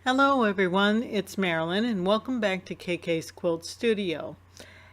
Hello everyone, it's Marilyn and welcome back to KK's Quilt Studio.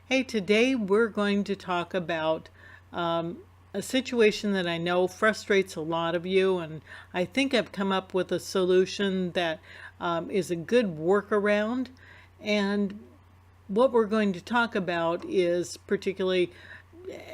Hey, today we're going to talk about a situation that I know frustrates a lot of you, and I think I've come up with a solution that is a good workaround. And what we're going to talk about is particularly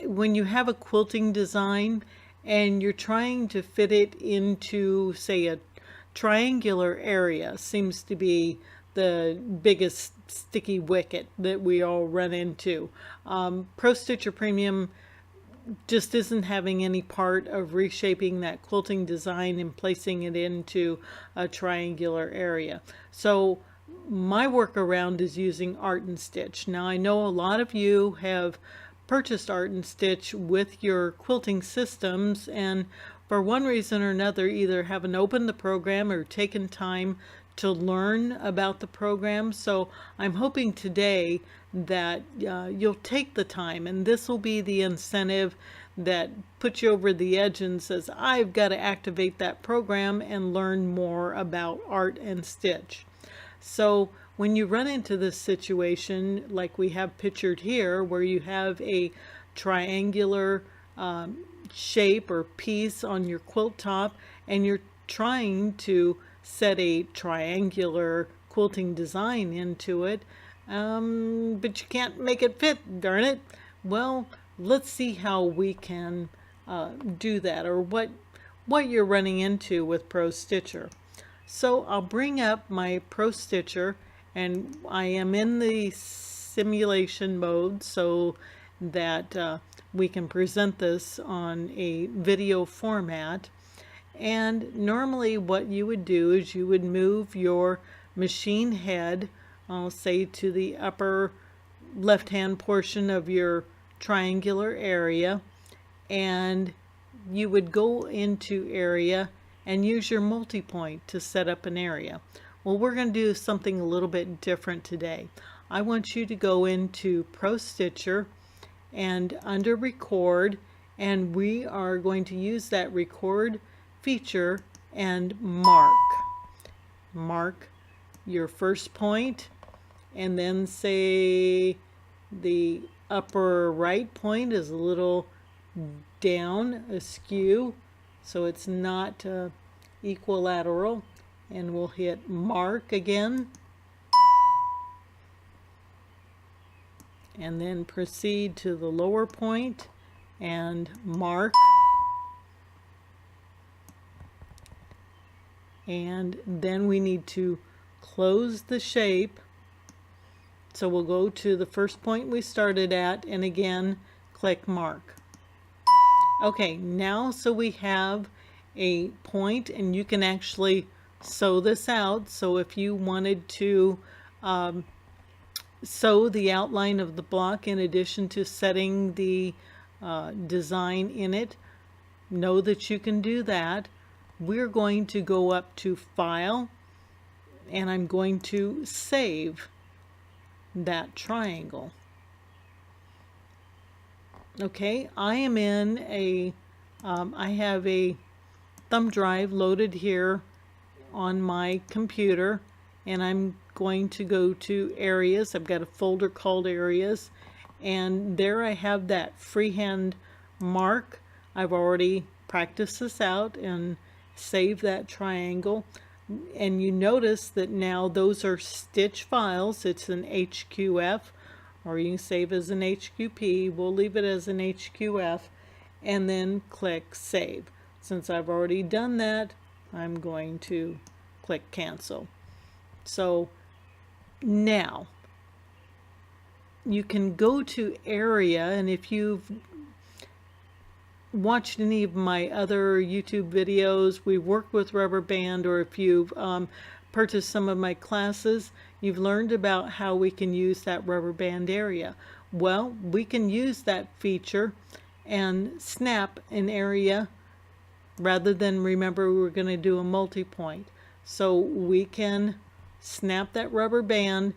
when you have a quilting design and you're trying to fit it into, say, a triangular area seems to be the biggest sticky wicket that we all run into. ProStitcher Premium just isn't having any part of reshaping that quilting design and placing it into a triangular area. So my workaround is using Art and Stitch. Now I know a lot of you have purchased Art and Stitch with your quilting systems, and for one reason or another either haven't opened the program or taken time to learn about the program. So I'm hoping today that you'll take the time, and this will be the incentive that puts you over the edge and says, I've got to activate that program and learn more about Art and Stitch. So when you run into this situation like we have pictured here, where you have a triangular shape or piece on your quilt top and you're trying to set a triangular quilting design into it, but you can't make it fit, darn it. Well, let's see how we can do that, or what you're running into with ProStitcher. So I'll bring up my ProStitcher, and I am in the simulation mode so that we can present this on a video format. And normally what you would do is you would move your machine head, I'll say, to the upper left hand portion of your triangular area, and you would go into area and use your multi-point to set up an area. Well, we're going to do something a little bit different today. I want you to go into ProStitcher and under record, and we are going to use that record feature and mark your first point, and then say the upper right point is a little down askew, so it's not equilateral, and we'll hit mark again, and then proceed to the lower point and mark, and then we need to close the shape. So we'll go to the first point we started at and again click mark. Okay, now so we have a point, and you can actually sew this out. So if you wanted to sew the outline of the block in addition to setting the design in it, know that you can do that. We're going to go up to File, and I'm going to save that triangle. Okay, I am in a I have a thumb drive loaded here on my computer, and I'm going to go to Areas. I've got a folder called Areas, and there I have that freehand mark. I've already practiced this out and saved that triangle, and you notice that now those are stitch files. It's an HQF, or you can save as an HQP. We'll leave it as an HQF, and then click Save. Since I've already done that, I'm going to click Cancel. So now you can go to Area, and if you've watched any of my other YouTube videos, we've worked with rubber band, or if you've purchased some of my classes, you've learned about how we can use that rubber band area. Well, we can use that feature and snap an area rather than, remember, we were going to do a multi-point. So we can snap that rubber band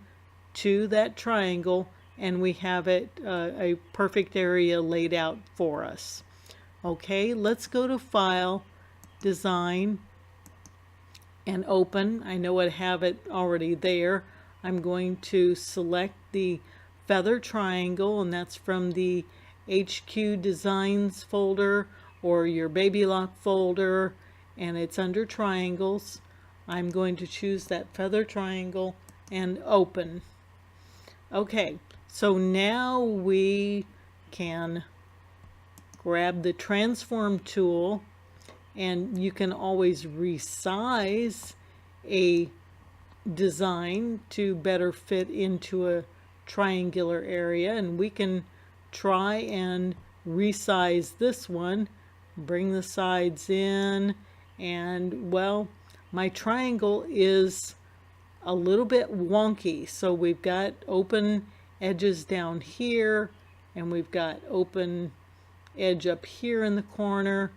to that triangle, and we have it a perfect area laid out for us. Okay, let's go to File, Design, and open. I know I have it already there. I'm going to select the feather triangle, and that's from the HQ Designs folder or your Baby Lock folder, and it's under triangles. I'm going to choose that feather triangle and open. Okay, so now we can grab the transform tool, and you can always resize a design to better fit into a triangular area, and we can try and resize this one, bring the sides in, and well, my triangle is a little bit wonky, so we've got open edges down here and we've got open edge up here in the corner.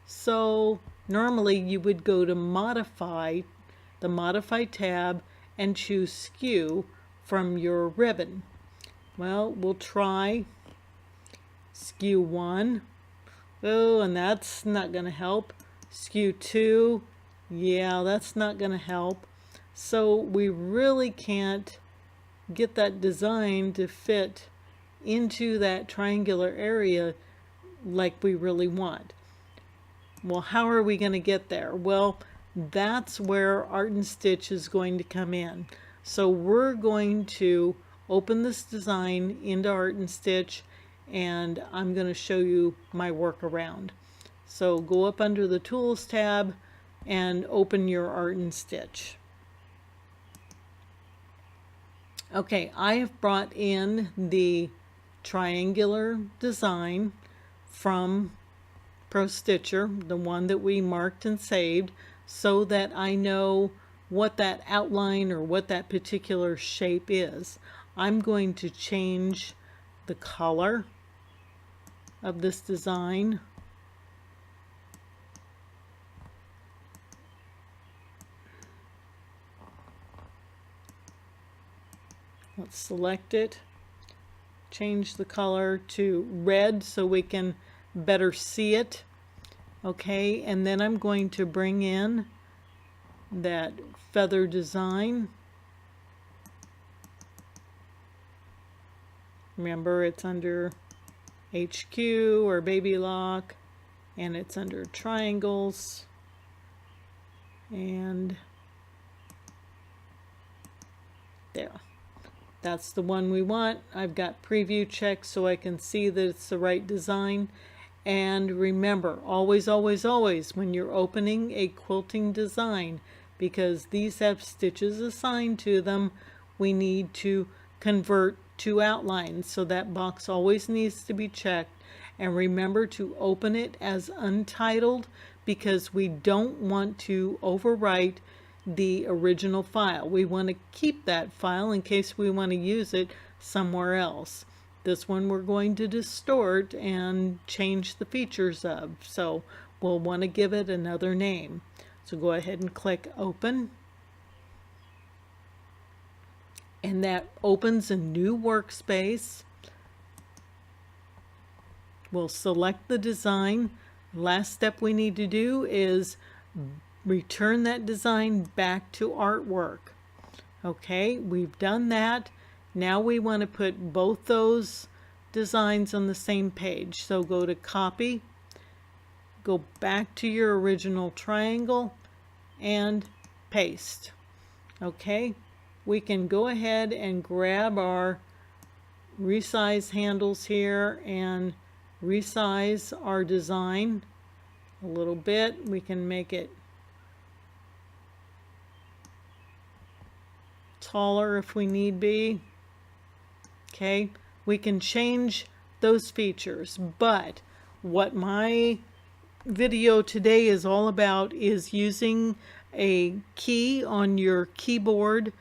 So normally you would go to modify, the modify tab, and choose skew from your ribbon. Well, we'll try skew 1. Oh, and that's not going to help. Skew 2. Yeah, that's not going to help. So we really can't get that design to fit into that triangular area like we really want. Well, how are we going to get there? Well, that's where Art and Stitch is going to come in. So we're going to open this design into Art and Stitch, and I'm going to show you my workaround. So go up under the Tools tab and open your Art and Stitch. Okay, I have brought in the triangular design from ProStitcher, the one that we marked and saved, so that I know what that outline or what that particular shape is. I'm going to change the color of this design. Let's select it, change the color to red so we can better see it. Okay, and then I'm going to bring in that feather design. Remember, it's under HQ or Baby Lock, and it's under triangles, and there. That's the one we want. I've got preview checked so I can see that it's the right design. And remember, always, always, always, when you're opening a quilting design, because these have stitches assigned to them, we need to convert to outlines. So that box always needs to be checked. And remember to open it as untitled, because we don't want to overwrite the original file. We want to keep that file in case we want to use it somewhere else. This one we're going to distort and change the features of, so we'll want to give it another name. So go ahead and click open, and that opens a new workspace. We'll select the design. Last step we need to do is return that design back to artwork. Okay, we've done that. Now we want to put both those designs on the same page. So go to copy, go back to your original triangle, and paste. Okay, we can go ahead and grab our resize handles here and resize our design a little bit. We can make it taller if we need be. Okay, we can change those features, but what my video today is all about is using a key on your keyboard,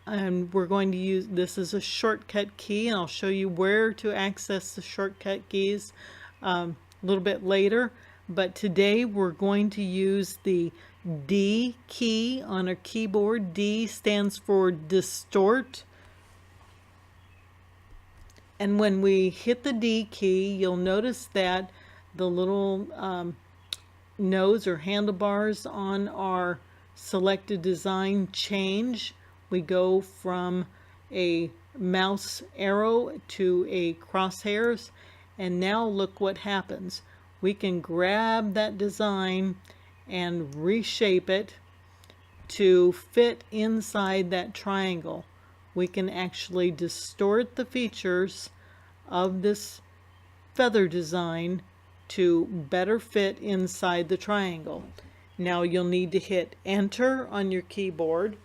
and we're going to use this as a shortcut key, and I'll show you where to access the shortcut keys a little bit later. But today we're going to use the D key on a keyboard. D stands for distort. And when we hit the D key, you'll notice that the little nose or handlebars on our select a design change. We go from a mouse arrow to a crosshairs, and now look what happens. We can grab that design and reshape it to fit inside that triangle. We can actually distort the features of this feather design to better fit inside the triangle. Now you'll need to hit enter on your keyboard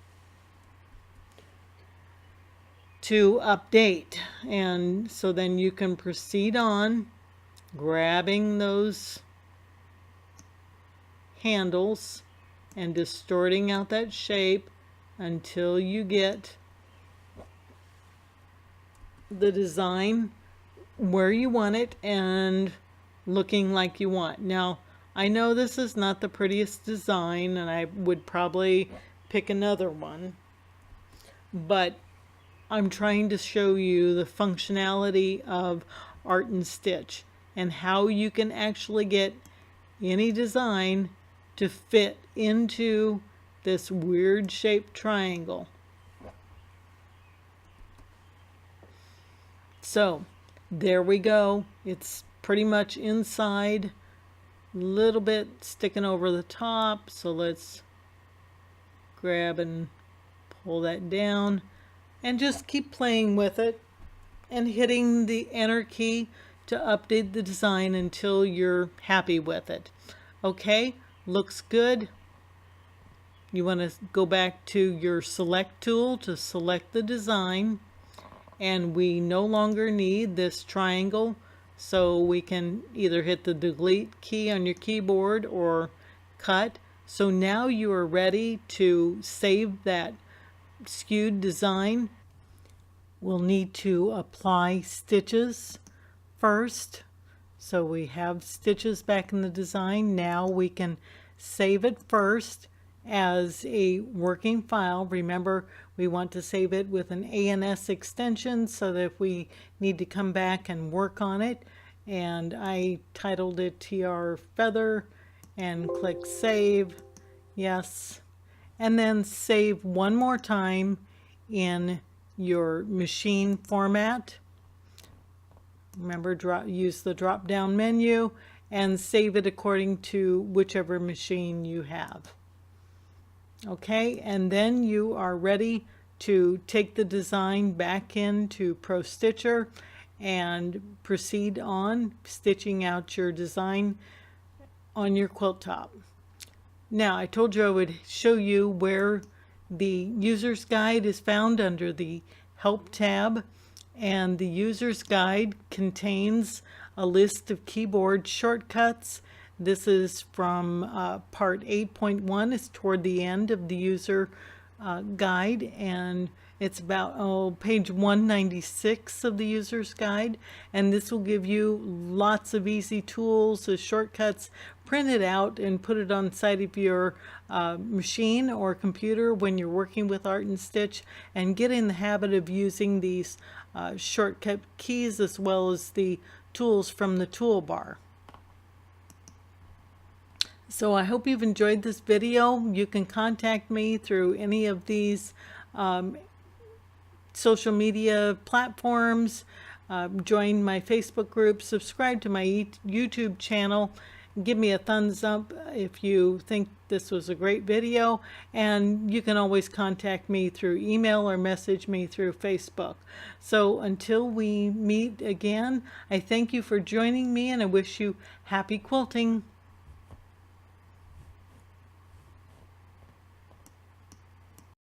to update, and so then you can proceed on grabbing those handles and distorting out that shape until you get the design where you want it and looking like you want. Now, I know this is not the prettiest design, and I would probably pick another one, but I'm trying to show you the functionality of Art and Stitch and how you can actually get any design to fit into this weird shaped triangle. So there we go. It's pretty much inside, a little bit sticking over the top. So let's grab and pull that down and just keep playing with it and hitting the enter key to update the design until you're happy with it. Okay, looks good. You want to go back to your select tool to select the design, and we no longer need this triangle, so we can either hit the delete key on your keyboard or cut. So now you are ready to save that skewed design. We'll need to apply stitches first. So we have stitches back in the design. Now we can save it first as a working file. Remember, we want to save it with an ANS extension so that if we need to come back and work on it, and I titled it TR Feather and click Save. Yes. And then save one more time in your machine format. Remember, use the drop down menu and save it according to whichever machine you have. Okay, and then you are ready to take the design back into ProStitcher and proceed on stitching out your design on your quilt top. Now, I told you I would show you where the user's guide is found under the Help tab, and the user's guide contains a list of keyboard shortcuts. This is from part 8.1. It's toward the end of the user guide, and it's about page 196 of the user's guide, and this will give you lots of easy tools, shortcuts. Print it out and put it on the side of your machine or computer when you're working with Art and Stitch, and get in the habit of using these shortcut keys as well as the tools from the toolbar. So I hope you've enjoyed this video. You can contact me through any of these social media platforms, join my Facebook group, subscribe to my YouTube channel, give me a thumbs up if you think this was a great video, and you can always contact me through email or message me through Facebook. So until we meet again, I thank you for joining me, and I wish you happy quilting.